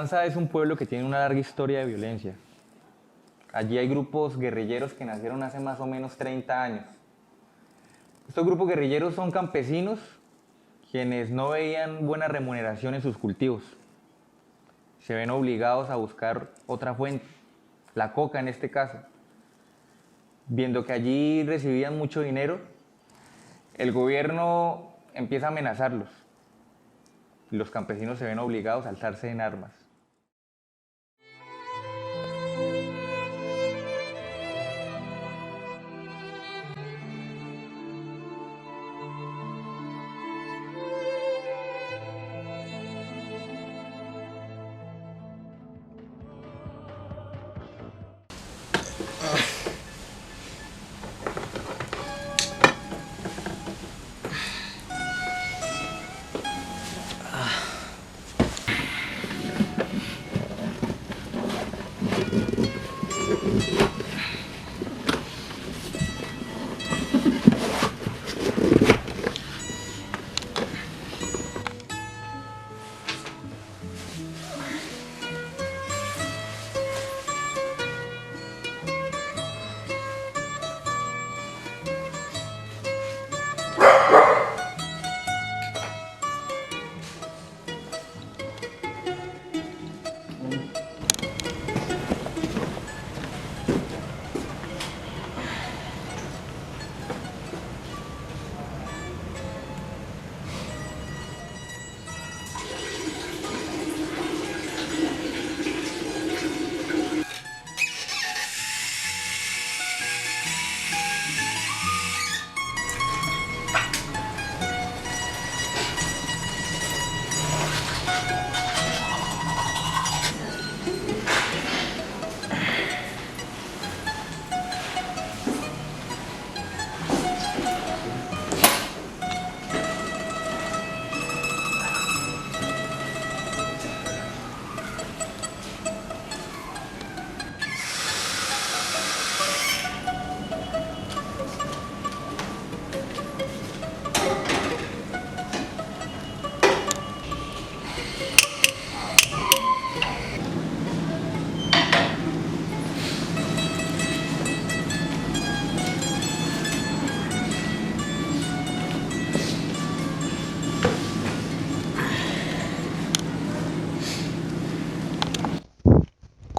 Matanza es un pueblo que tiene una larga historia de violencia. Allí hay grupos guerrilleros que nacieron hace más o menos 30 años. Estos grupos guerrilleros son campesinos quienes no veían buena remuneración en sus cultivos. Se ven obligados a buscar otra fuente, la coca en este caso. Viendo que allí recibían mucho dinero, el gobierno empieza a amenazarlos. Los campesinos se ven obligados a alzarse en armas.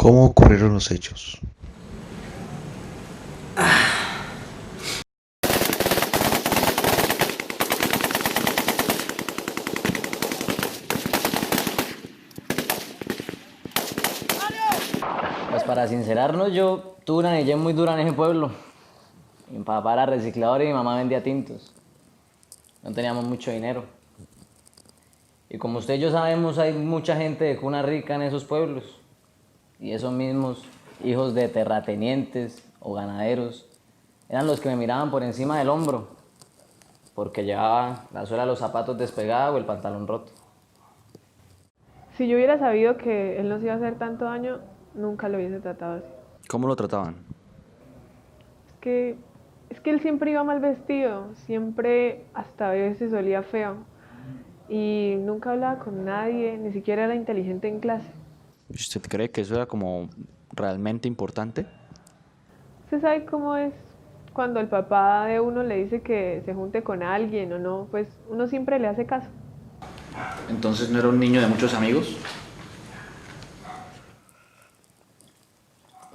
¿Cómo ocurrieron los hechos? Pues para sincerarnos, yo tuve una niñez muy dura en ese pueblo. Mi papá era reciclador y mi mamá vendía tintos. No teníamos mucho dinero. Y como usted y yo sabemos, hay mucha gente de cuna rica en esos pueblos. Y esos mismos hijos de terratenientes o ganaderos eran los que me miraban por encima del hombro, porque llevaba la suela de los zapatos despegada o el pantalón roto. Si yo hubiera sabido que él nos iba a hacer tanto daño, nunca lo hubiese tratado así. ¿Cómo lo trataban? Es que, es que él siempre iba mal vestido, siempre hasta a veces olía feo. Y nunca hablaba con nadie, ni siquiera era inteligente en clase. ¿Usted cree que eso era como realmente importante? ¿Usted sabe cómo es cuando el papá de uno le dice que se junte con alguien o no? Pues uno siempre le hace caso. Entonces no era un niño de muchos amigos.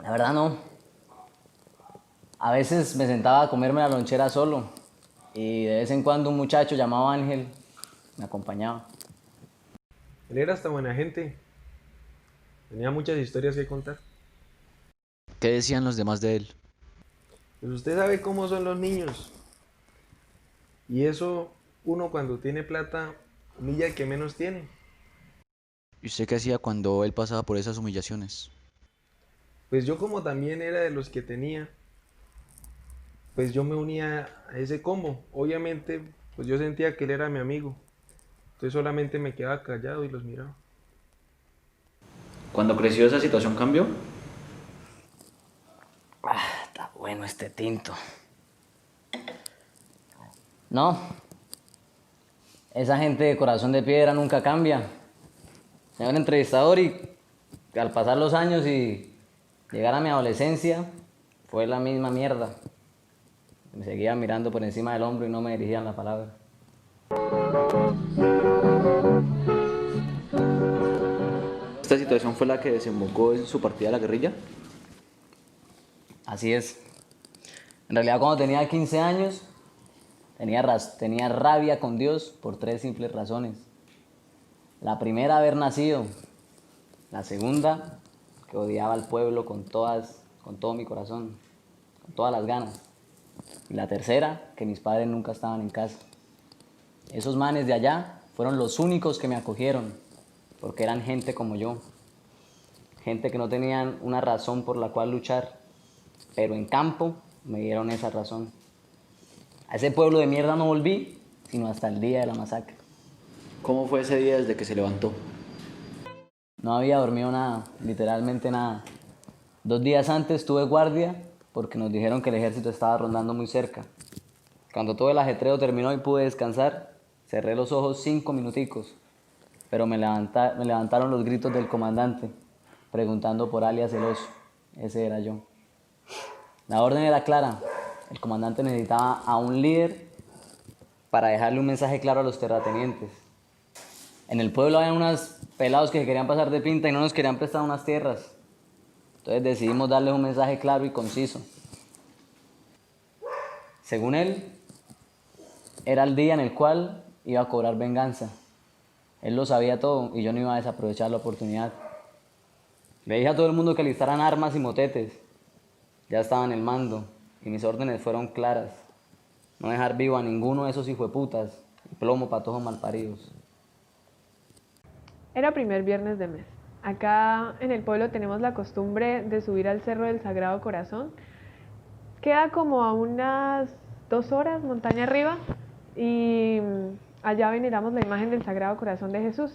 La verdad no. A veces me sentaba a comerme la lonchera solo y de vez en cuando un muchacho llamado Ángel me acompañaba. Él era hasta buena gente. Tenía muchas historias que contar. ¿Qué decían los demás de él? Pues usted sabe cómo son los niños. Y eso, uno cuando tiene plata, humilla al que menos tiene. ¿Y usted qué hacía cuando él pasaba por esas humillaciones? Pues yo como también era de los que tenía, pues yo me unía a ese combo. Obviamente, pues yo sentía que él era mi amigo. Entonces solamente me quedaba callado y los miraba. Cuando creció esa situación cambió. Está bueno este tinto. No, esa gente de corazón de piedra nunca cambia. Señor entrevistador, ¿y Al pasar los años y llegar a mi adolescencia, fue la misma mierda. Me seguían mirando por encima del hombro y no me dirigían la palabra. ¿Esta situación fue la que desembocó en su partida a la guerrilla? Así es. En realidad, cuando tenía 15 años, tenía rabia con Dios por 3 simples razones. La primera, haber nacido. La segunda, que odiaba al pueblo con todo mi corazón, con todas las ganas. Y la tercera, que mis padres nunca estaban en casa. Esos manes de allá fueron los únicos que me acogieron, porque eran gente como yo. Gente que no tenían una razón por la cual luchar, pero en campo me dieron esa razón. A ese pueblo de mierda no volví, sino hasta el día de la masacre. ¿Cómo fue ese día desde que se levantó? No había dormido nada, literalmente nada. 2 días antes tuve guardia porque nos dijeron que el ejército estaba rondando muy cerca. Cuando todo el ajetreo terminó y pude descansar, cerré los ojos 5 minuticos, pero me levantaron los gritos del comandante, preguntando por alias el oso. Ese era yo. La orden era clara. El comandante necesitaba a un líder para dejarle un mensaje claro a los terratenientes. En el pueblo había unos pelados que querían pasar de pinta y no nos querían prestar unas tierras. Entonces decidimos darles un mensaje claro y conciso. Según él, era el día en el cual iba a cobrar venganza. Él lo sabía todo y yo no iba a desaprovechar la oportunidad. Le dije a todo el mundo que listaran armas y motetes. Ya estaba en el mando y mis órdenes fueron claras. No dejar vivo a ninguno de esos hijueputas y plomo patojos malparidos. Era primer viernes de mes. Acá en el pueblo tenemos la costumbre de subir al Cerro del Sagrado Corazón. Queda como a unas 2 horas montaña arriba y allá veneramos la imagen del Sagrado Corazón de Jesús.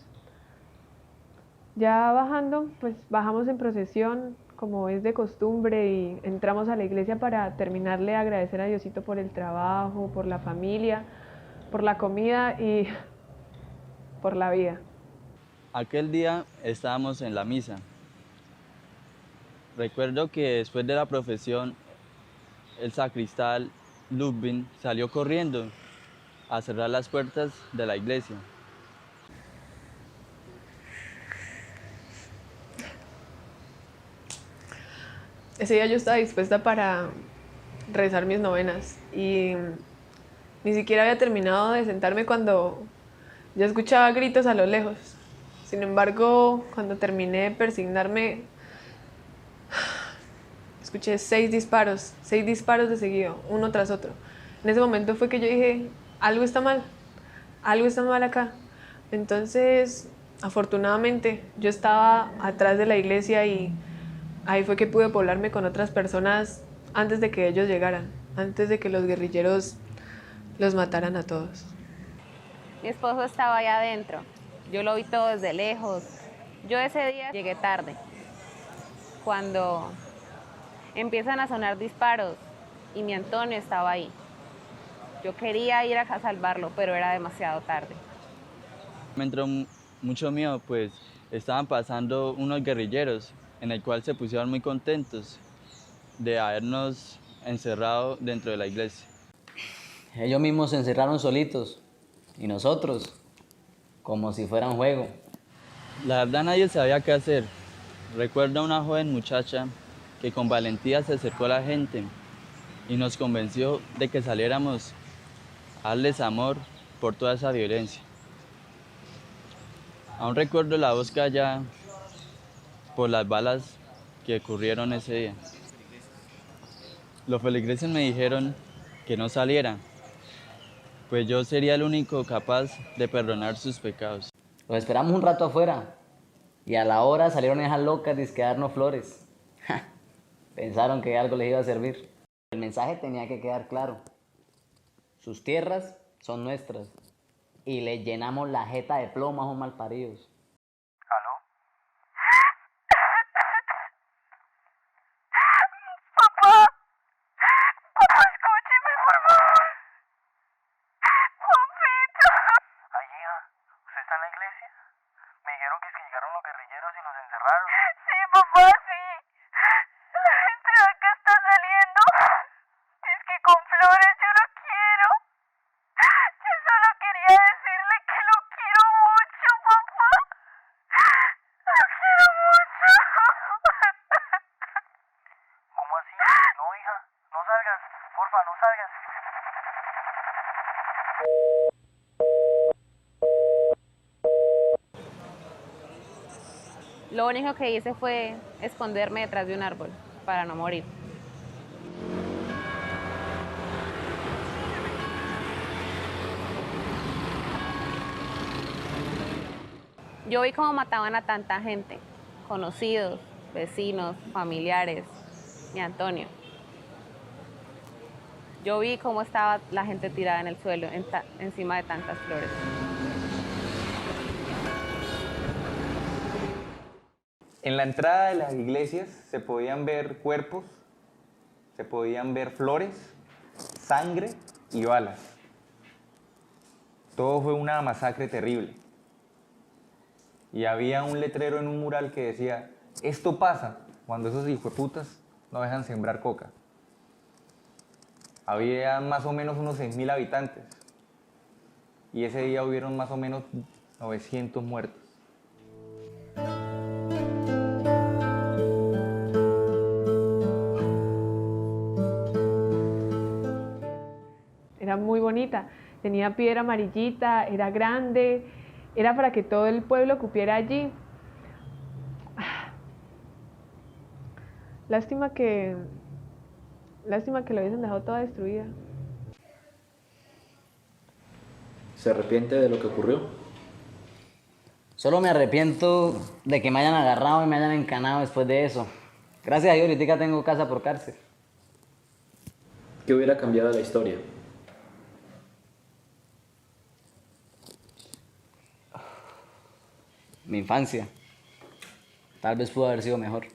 Ya bajando, pues bajamos en procesión como es de costumbre y entramos a la iglesia para terminarle de agradecer a Diosito por el trabajo, por la familia, por la comida y por la vida. Aquel día estábamos en la misa. Recuerdo que después de la profesión, el sacristán Ludwig salió corriendo a cerrar las puertas de la iglesia. Ese día yo estaba dispuesta para rezar mis novenas y ni siquiera había terminado de sentarme cuando ya escuchaba gritos a lo lejos. Sin embargo, cuando terminé de persignarme, escuché 6 disparos de seguido, uno tras otro. En ese momento fue que yo dije, algo está mal acá. Entonces, afortunadamente, yo estaba atrás de la iglesia y ahí fue que pude poblarme con otras personas antes de que ellos llegaran, antes de que los guerrilleros los mataran a todos. Mi esposo estaba allá adentro. Yo lo vi todo desde lejos. Yo ese día llegué tarde. Cuando empiezan a sonar disparos y mi Antonio estaba ahí. Yo quería ir a salvarlo, pero era demasiado tarde. Me entró mucho miedo, pues estaban pasando unos guerrilleros en el cual se pusieron muy contentos de habernos encerrado dentro de la iglesia. Ellos mismos se encerraron solitos y nosotros, como si fuera un juego. La verdad nadie sabía qué hacer. Recuerdo a una joven muchacha que con valentía se acercó a la gente y nos convenció de que saliéramos a darles amor por toda esa violencia. Aún recuerdo la voz callada por las balas que ocurrieron ese día. Los feligreses me dijeron que no saliera, pues yo sería el único capaz de perdonar sus pecados. Los esperamos un rato afuera y a la hora salieron esas locas dizque a darnos flores. Pensaron que algo les iba a servir. El mensaje tenía que quedar claro. Sus tierras son nuestras y les llenamos la jeta de plomo a esos malparidos. ¿Usted está en la iglesia? Me dijeron que llegaron los guerrilleros y los encerraron. Lo único que hice fue esconderme detrás de un árbol para no morir. Yo vi cómo mataban a tanta gente, conocidos, vecinos, familiares, mi Antonio. Yo vi cómo estaba la gente tirada en el suelo, encima de tantas flores. En la entrada de las iglesias se podían ver cuerpos, se podían ver flores, sangre y balas. Todo fue una masacre terrible. Y había un letrero en un mural que decía, esto pasa cuando esos hijueputas no dejan sembrar coca. Había más o menos unos 6.000 habitantes. Y ese día hubieron más o menos 900 muertos. Era muy bonita, tenía piedra amarillita, era grande, era para que todo el pueblo cupiera allí. Lástima que lo hubiesen dejado toda destruida. ¿Se arrepiente de lo que ocurrió? Solo me arrepiento de que me hayan agarrado y me hayan encanado después de eso. Gracias a Dios, ahorita tengo casa por cárcel. ¿Qué hubiera cambiado la historia? Mi infancia. Tal vez pudo haber sido mejor.